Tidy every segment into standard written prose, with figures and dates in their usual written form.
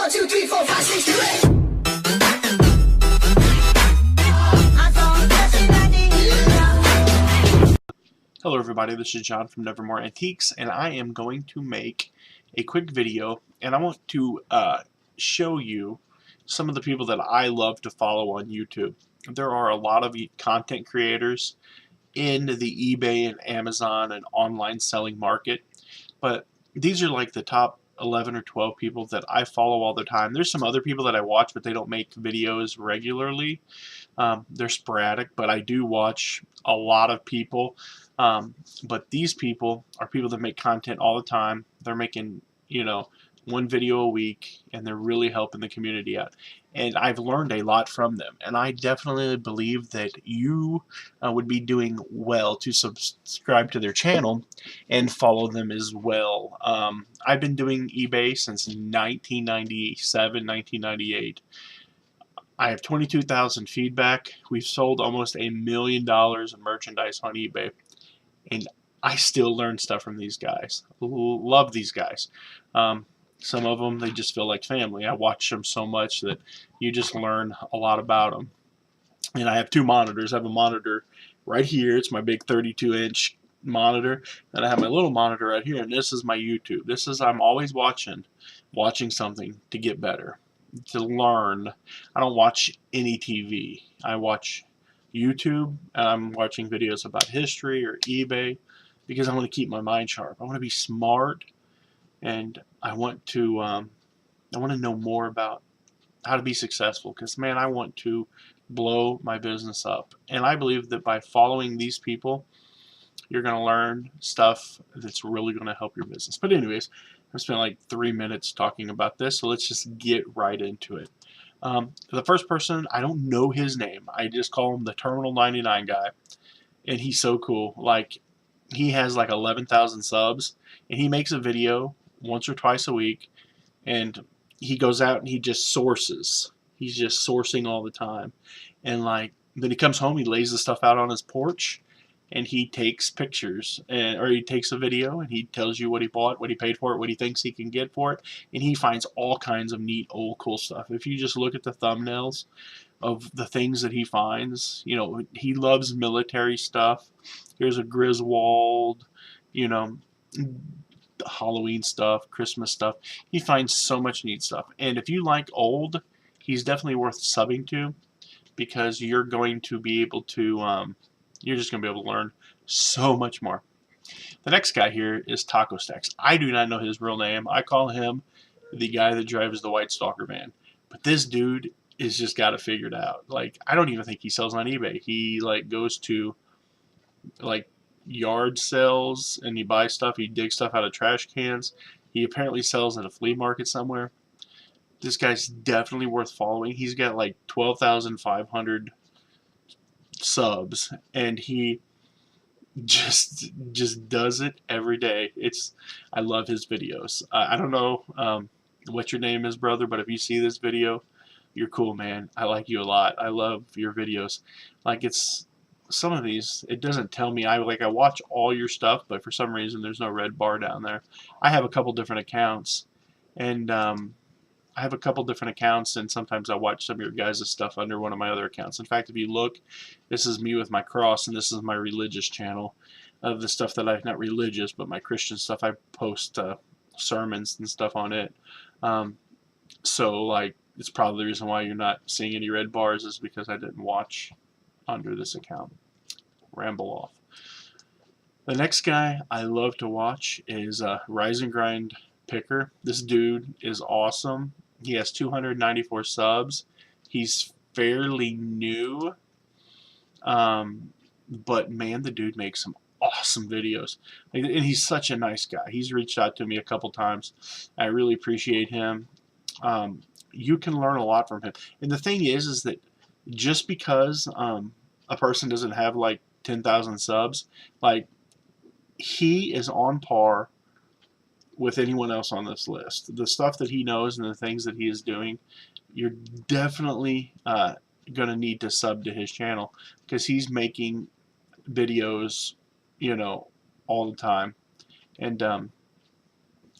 1, 2, 3, 4, 5, 6, 7, 8. Hello everybody, this is John from Nevermore Antiques, and I am going to make a quick video, and I want to show you some of the people that I love to follow on YouTube. There are a lot of content creators in the eBay and Amazon and online selling market, but these are like the top 11 or 12 people that I follow all the time. There's some other people that I watch, but they don't make videos regularly. They're sporadic, but I do watch a lot of people. But these people are people that make content all the time. They're making, one video a week, and they're really helping the community out. And I've learned a lot from them. And I definitely believe that you would be doing well to subscribe to their channel and follow them as well. I've been doing eBay since 1997, 1998. I have 22,000 feedback. We've sold almost $1 million of merchandise on eBay. And I still learn stuff from these guys. Love these guys. Some of them, they just feel like family. I watch them so much that you just learn a lot about them. And I have two monitors. I have a monitor right here. It's my big 32-inch monitor. And I have my little monitor right here. And this is my YouTube. I'm always watching something to get better, to learn. I don't watch any TV. I watch YouTube, and I'm watching videos about history or eBay because I want to keep my mind sharp. I want to be smart, and I want to know more about how to be successful, because man, I want to blow my business up. And I believe that by following these people, you're going to learn stuff that's really going to help your business. But anyways, I've spent like 3 minutes talking about this, so let's just get right into it. The first person, I don't know his name. I just call him the Terminal 99 guy, and he's so cool. Like, he has like 11,000 subs, and he makes a video once or twice a week, and he goes out and he just sources. He's just sourcing all the time, and like then he comes home, he lays the stuff out on his porch, and he takes pictures, or he takes a video, and he tells you what he bought, what he paid for it, what he thinks he can get for it, and he finds all kinds of neat, old, cool stuff. If you just look at the thumbnails of the things that he finds, he loves military stuff. Here's a Griswold, Halloween stuff, Christmas stuff. He finds so much neat stuff. And if you like old, he's definitely worth subbing to, because you're going to be able to, you're just going to be able to learn so much more. The next guy here is Taco Stacks. I do not know his real name. I call him the guy that drives the white stalker van. But this dude is just got it figured out. Like, I don't even think he sells on eBay. He like goes to like yard sales and he buys stuff. He digs stuff out of trash cans. He apparently sells at a flea market somewhere. This guy's definitely worth following. He's got like 12,500 subs, and he just does it every day. I love his videos. I don't know what your name is, brother, but if you see this video, you're cool, man. I like you a lot. I love your videos. Like, it's some of these, it doesn't tell me. I watch all your stuff, but for some reason there's no red bar down there. I have a couple different accounts, and and sometimes I watch some of your guys' stuff under one of my other accounts. In fact, if you look, this is me with my cross, and this is my religious channel. The stuff that not religious, but my Christian stuff, I post sermons and stuff on it. So, like, it's probably the reason why you're not seeing any red bars is because I didn't watch under this account. Ramble off. The next guy I love to watch is Rise and Grind Picker. This dude is awesome. He has 294 subs. He's fairly new, but man, the dude makes some awesome videos, and he's such a nice guy. He's reached out to me a couple times. I really appreciate him. You can learn a lot from him, and the thing is that just because a person doesn't have like 10,000 subs, like, he is on par with anyone else on this list. The stuff that he knows and the things that he is doing, you're definitely going to need to sub to his channel, because he's making videos, all the time. And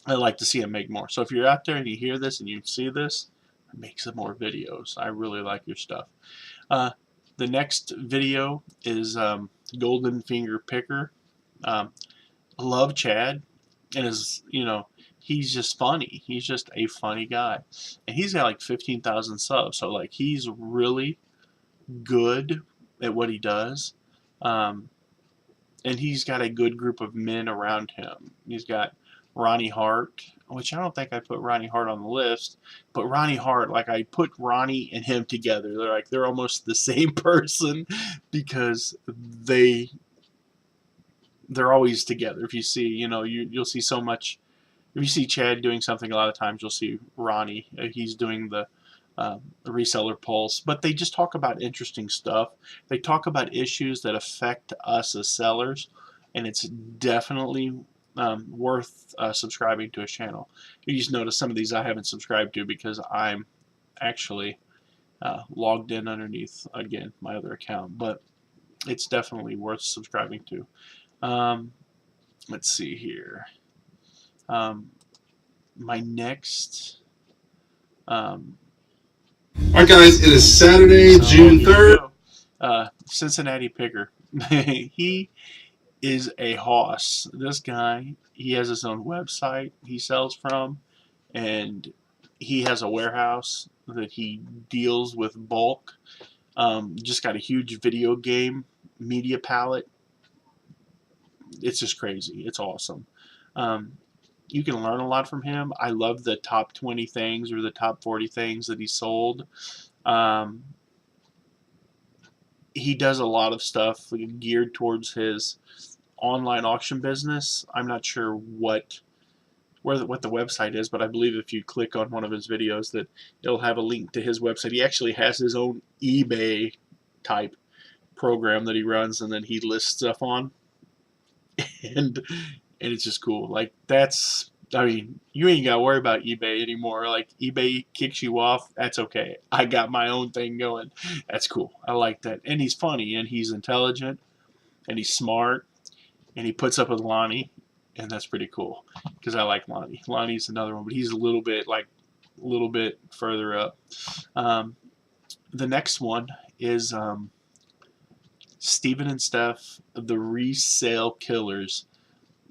I'd like to see him make more. So if you're out there and you hear this and you see this, make some more videos. I really like your stuff. Uh, the next video is Golden Finger Picker. Um, love Chad, and he's just funny. He's just a funny guy, and he's got like 15,000 subs. So like he's really good at what he does, um, and he's got a good group of men around him. He's got Ronnie Hart, which I don't think I put Ronnie Hart on the list, but Ronnie Hart, like I put Ronnie and him together. They're almost the same person because they're always together. If you see, you'll see so much. If you see Chad doing something, a lot of times you'll see Ronnie. He's doing the reseller pulse, but they just talk about interesting stuff. They talk about issues that affect us as sellers, and it's definitely worth subscribing to his channel. You just notice some of these I haven't subscribed to because I'm actually logged in underneath, again, my other account, but it's definitely worth subscribing to. Let's see here. My next Alright guys, it is Saturday, June 3rd. Cincinnati Picker. He is a hoss. This guy, he has his own website he sells from, and he has a warehouse that he deals with bulk. Just got a huge video game media palette. It's just crazy. It's awesome. You can learn a lot from him. I love the top 20 things or the top 40 things that he sold. He does a lot of stuff geared towards his online auction business. I'm not sure what the website is, but I believe if you click on one of his videos that it'll have a link to his website. He actually has his own eBay type program that he runs, and then he lists stuff on. And it's just cool. Like you ain't gotta worry about eBay anymore. Like eBay kicks you off, that's okay. I got my own thing going. That's cool. I like that. And he's funny, and he's intelligent, and he's smart, and he puts up with Lonnie, and that's pretty cool because I like Lonnie. Lonnie's another one, but he's a little bit further up. The next one is Steven and Steph, the Resale Killers.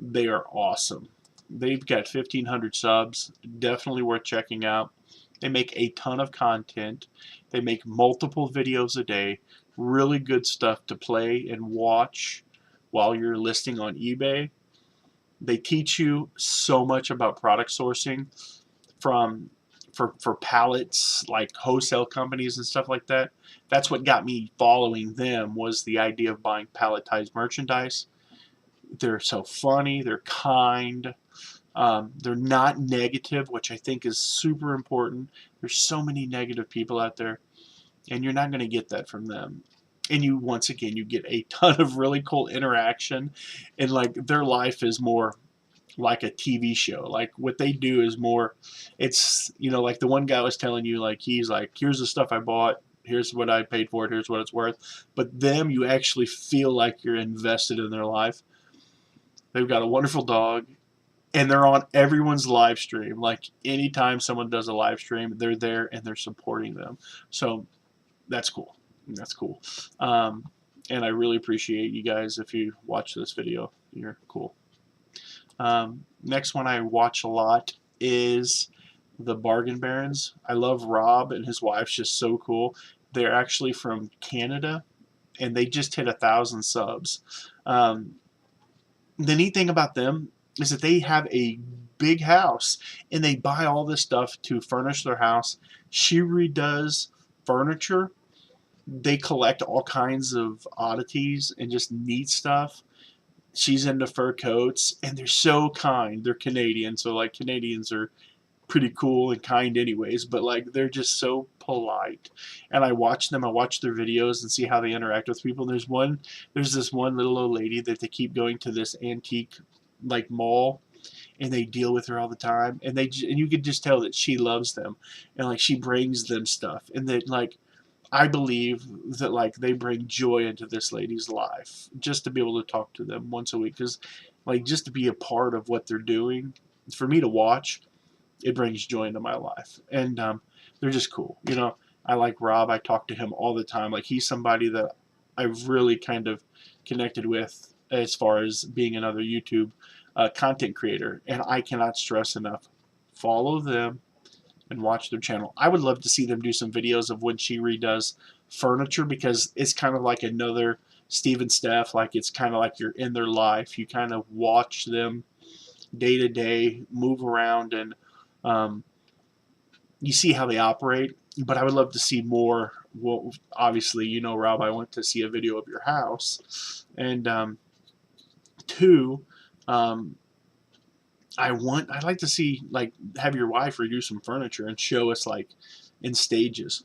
They are awesome. They've got 1,500 subs. Definitely worth checking out. They make a ton of content. They make multiple videos a day. Really good stuff to play and watch while you're listing on eBay. They teach you so much about product sourcing for pallets, like wholesale companies and stuff like that. That's what got me following them, was the idea of buying palletized merchandise. They're so funny. They're kind. They're not negative, which I think is super important. There's so many negative people out there, and you're not going to get that from them. And once again, you get a ton of really cool interaction, and like their life is more like a TV show. Like what they do is more, it's, like the one guy was telling you, like he's like, here's the stuff I bought, here's what I paid for it, here's what it's worth. But them, you actually feel like you're invested in their life. They've got a wonderful dog, and they're on everyone's live stream. Like anytime someone does a live stream, they're there and they're supporting them. So that's cool. That's cool. And I really appreciate you guys. If you watch this video, you're cool. Next one I watch a lot is the Bargain Barons. I love Rob, and his wife's just so cool. They're actually from Canada, and they just hit 1,000 subs. The neat thing about them is that they have a big house, and they buy all this stuff to furnish their house. She redoes furniture. They collect all kinds of oddities and just neat stuff. She's into fur coats, and they're so kind. They're Canadian, so like Canadians are pretty cool and kind anyways, but like they're just so polite. And I watch them. I watch their videos and see how they interact with people. There's this one little old lady that they keep going to this antique like mall, and they deal with her all the time, and you could just tell that she loves them, and like she brings them stuff, and that like I believe that like they bring joy into this lady's life just to be able to talk to them once a week, because like just to be a part of what they're doing for me to watch, it brings joy into my life. And they're just cool. You know, I like Rob. I talk to him all the time. Like, he's somebody that I've really kind of connected with as far as being another YouTube content creator. And I cannot stress enough, follow them and watch their channel. I would love to see them do some videos of when she redoes furniture, because it's kind of like another Steve and Steph. Like, it's kind of like you're in their life. You kind of watch them day to day move around, and you see how they operate. But I would love to see more. Well, obviously, you know, Rob, I went to see a video of your house, and two, I'd like to see, like, have your wife redo some furniture and show us, like, in stages.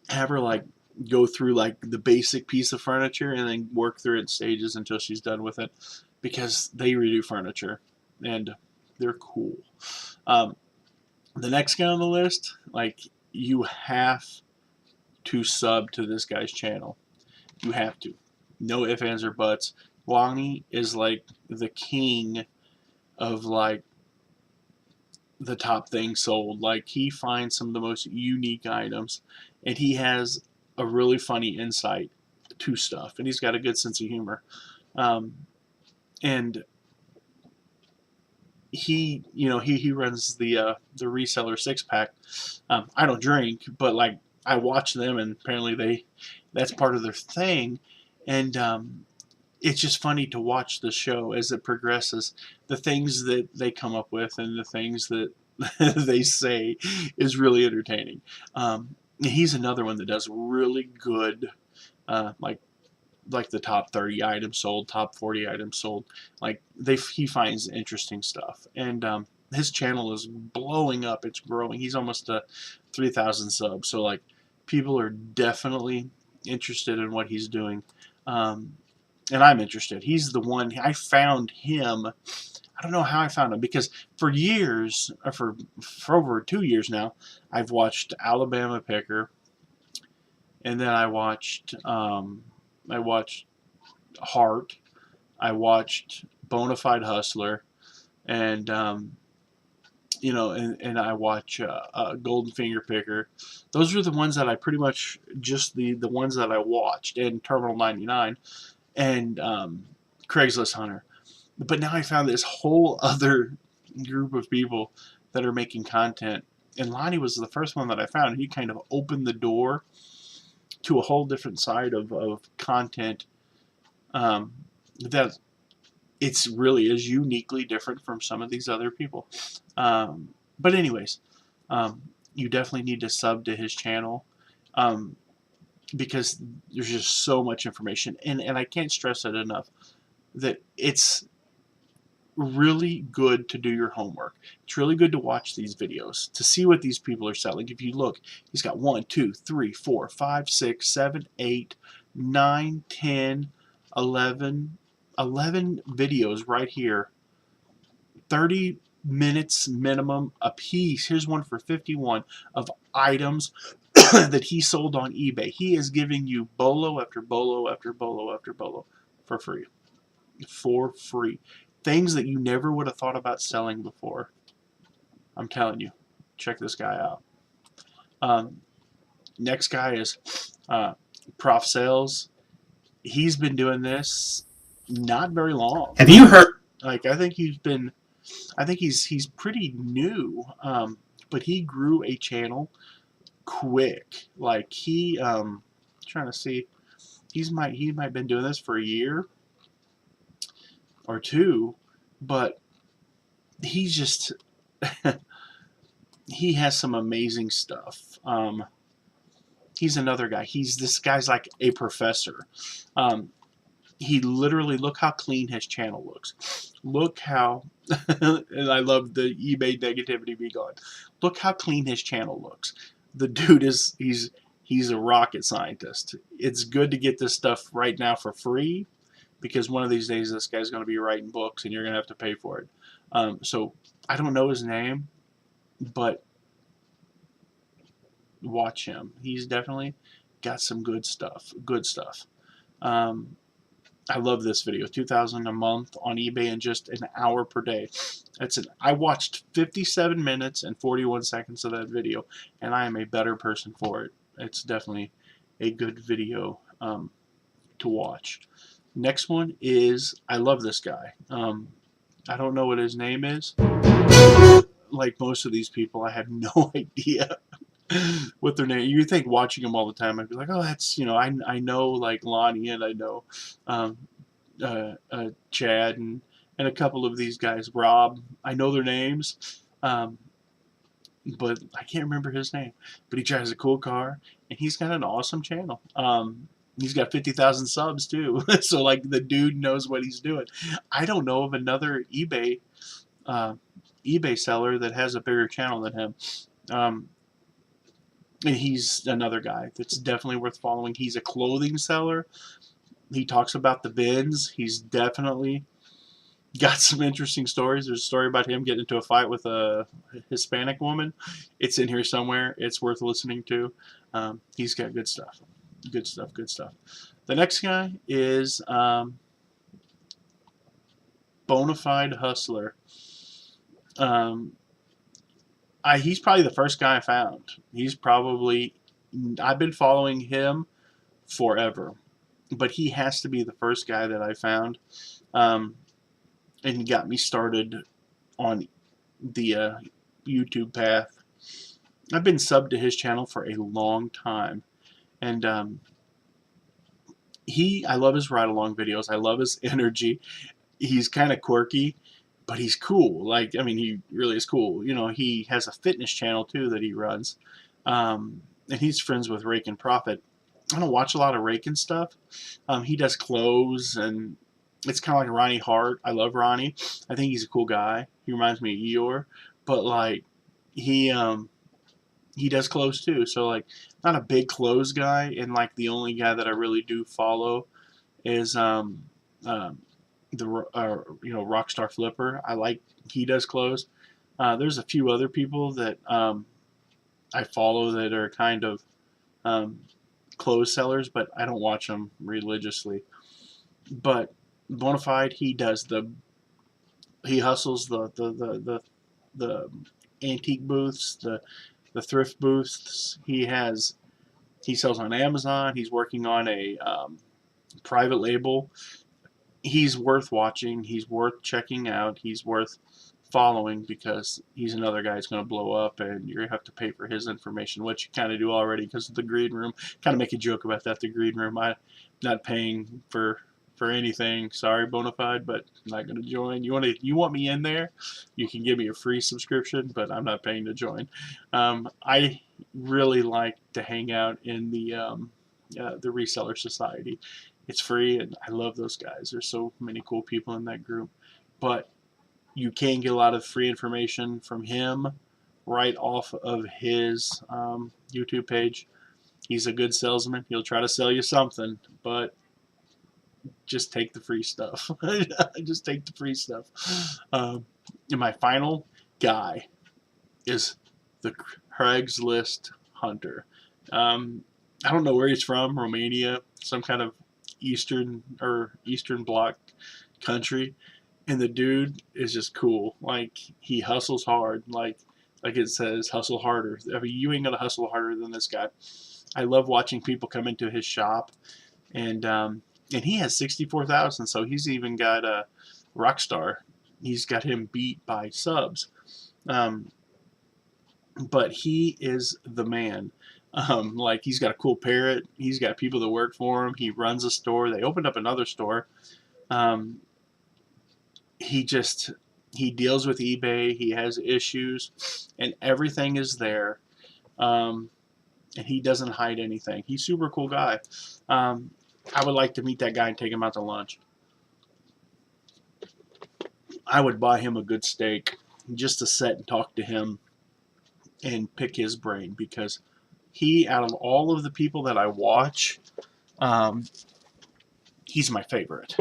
Have her, like, go through, like, the basic piece of furniture and then work through it in stages until she's done with it, because they redo furniture and they're cool. The next guy on the list, like, you have to sub to this guy's channel. You have to. No ifs, ands, or buts. Lonnie is like the king of, like, the top things sold. Like, he finds some of the most unique items, and he has a really funny insight to stuff, and he's got a good sense of humor. And he, you know, he runs the reseller six pack. I don't drink, but, like, I watch them, and apparently that's part of their thing. And it's just funny to watch the show as it progresses. The things that they come up with and the things that they say is really entertaining. He's another one that does really good, like the top 30 items sold, top 40 items sold. Like, he finds interesting stuff, and his channel is blowing up. It's growing. He's almost to 3,000 subs. So, like, people are definitely interested in what he's doing, and I'm interested. He's the one. I found him. I don't know how I found him, because for years, or for over 2 years now, I've watched Alabama Picker, and then I watched Heart, I watched Bonafide Hustler, and you know, and I watch Golden Finger Picker. Those are the ones that I pretty much just the ones that I watched, and Terminal 99, and Craigslist Hunter. But now I found this whole other group of people that are making content, and Lonnie was the first one that I found. He kind of opened the door to a whole different side of content that it's really is uniquely different from some of these other people. But anyways, you definitely need to sub to his channel, because there's just so much information, and I can't stress it enough that it's really good to do your homework. It's really good to watch these videos to see what these people are selling. If you look, he's got 1, 2, 3, 4, 5, 6, 7, 8, 9, 10, 11 videos right here. 30 minutes minimum a piece. Here's one for 51 of items that he sold on eBay. He is giving you bolo after bolo after bolo after bolo for free. For free. Things that you never would have thought about selling before. I'm telling you. Check this guy out. Next guy is Prof Sales. He's been doing this not very long. Have you heard? Like, I think he's pretty new, but he grew a channel quick. Like, trying to see, he might been doing this for a year or two, but he's just he has some amazing stuff. He's another guy. This guy's like a professor. He literally, look how clean his channel looks. Look how, and I love the eBay negativity be gone. Look how clean his channel looks. The dude he's a rocket scientist. It's good to get this stuff right now for free, because one of these days this guy's going to be writing books and you're going to have to pay for it. So I don't know his name, but watch him. He's definitely got some good stuff. I love this video. $2,000 a month on eBay in just an hour per day. I watched 57 minutes and 41 seconds of that video, and I am a better person for it. It's definitely a good video to watch. Next one is, I love this guy. I don't know what his name is. Like most of these people, I have no idea what their name. You think watching them all the time, I'd be like, oh, that's, you know, I know like Lonnie, and I know Chad, and a couple of these guys, Rob. I know their names, but I can't remember his name. But he drives a cool car, and he's got an awesome channel. He's got 50,000 subs too, so like the dude knows what he's doing. I don't know of another eBay seller that has a bigger channel than him. And he's another guy that's definitely worth following. He's a clothing seller. He talks about the bins. He's definitely got some interesting stories. There's a story about him getting into a fight with a Hispanic woman. It's in here somewhere. It's worth listening to. He's got good stuff. Good stuff, good stuff. The next guy is Bonafide Hustler. He's probably the first guy I found. I've been following him forever, but he has to be the first guy that I found, and he got me started on the YouTube path. I've been subbed to his channel for a long time, and I love his ride-along videos. I love his energy. He's kind of quirky, but he's cool. Like, I mean, he really is cool. You know, he has a fitness channel too that he runs, and he's friends with Rake and Profit. I don't watch a lot of Rake and stuff. He does clothes, and it's kind of like Ronnie Hart. I love Ronnie. I think he's a cool guy. He reminds me of Eeyore, but like he does clothes too. So like, not a big clothes guy, and like the only guy that I really do follow is Rockstar Flipper. He does clothes. There's a few other people that I follow that are kind of clothes sellers, but I don't watch them religiously. But Bonafide, he hustles the antique booths, the thrift booths. He sells on Amazon. He's working on a private label. He's worth watching. He's worth checking out. He's worth following, because he's another guy that's going to blow up, and you're going to have to pay for his information, which you kind of do already because of the green room. Kind of make a joke about that, the green room. I'm not paying for anything. Sorry, Bonafide, but I'm not going to join. You want me in there? You can give me a free subscription, but I'm not paying to join. I really like to hang out in the reseller society. It's free, and I love those guys. There's so many cool people in that group. But you can get a lot of free information from him right off of his YouTube page. He's a good salesman. He'll try to sell you something, but just take the free stuff. Just take the free stuff. And my final guy is the Craigslist Hunter. I don't know where he's from, Romania, some kind of Eastern Bloc country, and the dude is just cool. Like, he hustles hard, like it says, hustle harder. I mean, you ain't gonna hustle harder than this guy. I love watching people come into his shop, and he has 64,000, so he's even got a Rockstar. He's got him beat by subs, but he is the man. Like, he's got a cool parrot. He's got people that work for him. He runs a store. They opened up another store. He deals with eBay. He has issues, and everything is there. And he doesn't hide anything. He's a super cool guy. I would like to meet that guy and take him out to lunch. I would buy him a good steak just to sit and talk to him and pick his brain, because out of all of the people that I watch, he's my favorite.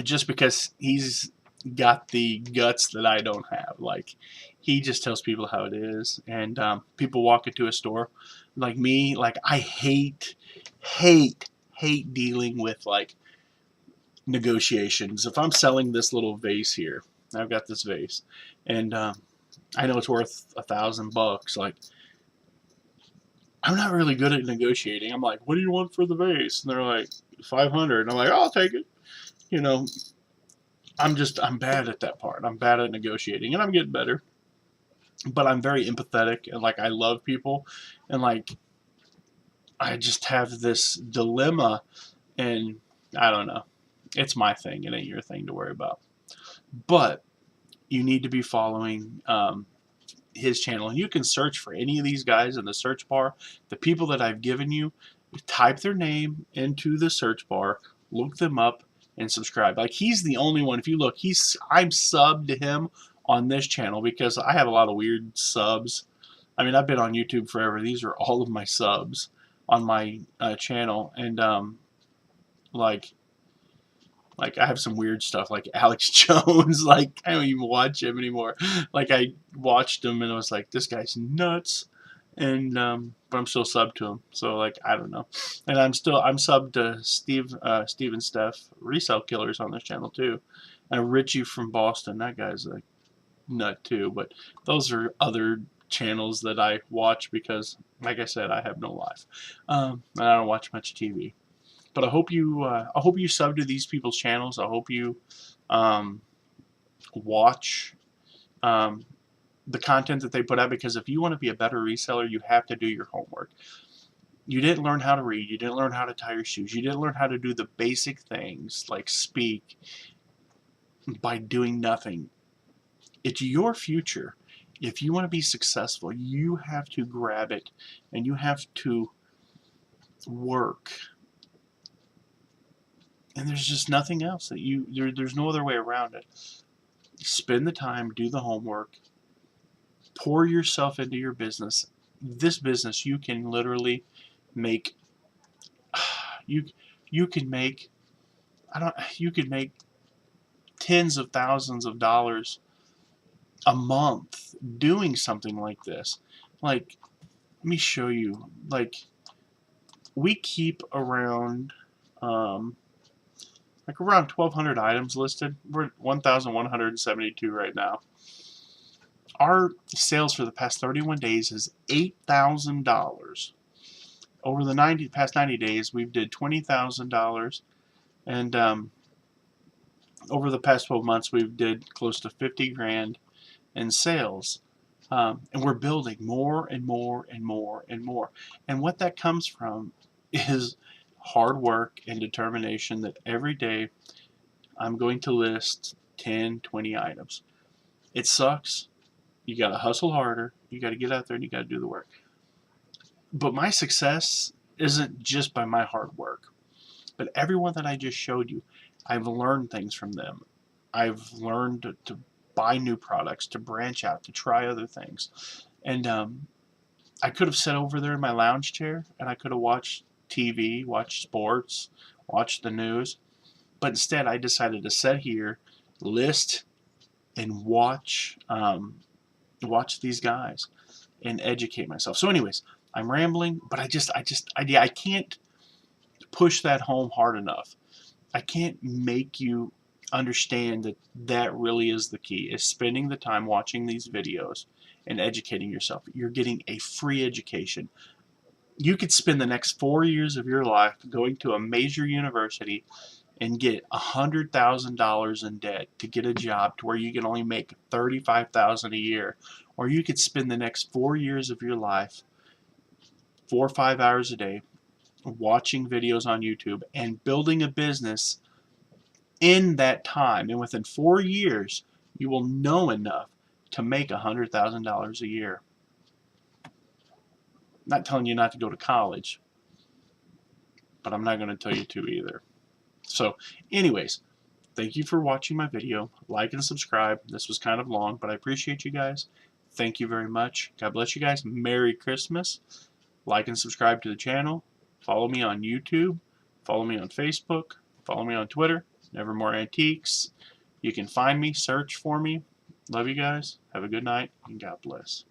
Just because he's got the guts that I don't have. Like, he just tells people how it is, and people walk into a store like me. Like, I hate dealing with like negotiations. If I'm selling this little vase here, I've got this vase, and I know it's worth $1,000. Like, I'm not really good at negotiating. I'm like, what do you want for the vase? And they're like, 500. And I'm like, oh, I'll take it. You know, I'm bad at that part. I'm bad at negotiating, and I'm getting better. But I'm very empathetic, and like, I love people, and like, I just have this dilemma, and I don't know. It's my thing. It ain't your thing to worry about. But you need to be following his channel, and you can search for any of these guys in the search bar. The people that I've given you, type their name into the search bar, look them up, and subscribe. Like, he's the only one. If you look, I'm subbed to him on this channel because I have a lot of weird subs. I mean, I've been on YouTube forever. These are all of my subs on my channel, and like I have some weird stuff like Alex Jones. Like, I don't even watch him anymore. Like, I watched him and I was like, this guy's nuts. And but I'm still subbed to him. So like, I don't know. And I'm subbed to Steve and Steph Resale Killers on this channel too. And Richie from Boston. That guy's a nut too. But those are other channels that I watch because, like I said, I have no life. And I don't watch much TV. But I hope you sub to these people's channels. I hope you watch the content that they put out, because if you want to be a better reseller, you have to do your homework. You didn't learn how to read. You didn't learn how to tie your shoes. You didn't learn how to do the basic things like speak by doing nothing. It's your future. If you want to be successful, you have to grab it, and you have to work. And there's just nothing else that there's no other way around it. Spend the time, do the homework, pour yourself into your business. This business, you can literally make, you can make tens of thousands of dollars a month doing something like this. Like, let me show you. Like, we keep around around 1,200 items listed. We're at 1,172 right now. Our sales for the past 31 days is $8,000. Over the past 90 days, we've did $20,000, and over the past 12 months, we've did close to 50 grand in sales. And we're building more and more and more and more. And what that comes from is hard work and determination that every day I'm going to list 10, 20 items. It sucks. You got to hustle harder. You got to get out there and you got to do the work. But my success isn't just by my hard work. But everyone that I just showed you, I've learned things from them. I've learned to buy new products, to branch out, to try other things. And I could have sat over there in my lounge chair and I could have watched TV, watch sports, watch the news, but instead I decided to sit here, list, and watch these guys and educate myself. So anyways, I'm rambling, but I can't push that home hard enough. I can't make you understand that really is the key, is spending the time watching these videos and educating yourself. You're getting a free education. You could spend the next 4 years of your life going to a major university and get $100,000 in debt to get a job to where you can only make $35,000 a year. Or you could spend the next 4 years of your life, 4 or 5 hours a day, watching videos on YouTube and building a business in that time. And within 4 years, you will know enough to make $100,000 a year. Not telling you not to go to college, but I'm not going to tell you to either. So anyways, thank you for watching my video. Like and subscribe. This was kind of long, but I appreciate you guys. Thank you very much. God bless you guys. Merry Christmas. Like and subscribe to the channel. Follow me on YouTube. Follow me on Facebook. Follow me on Twitter. Nevermore Antiques. You can find me. Search for me. Love you guys. Have a good night, and God bless.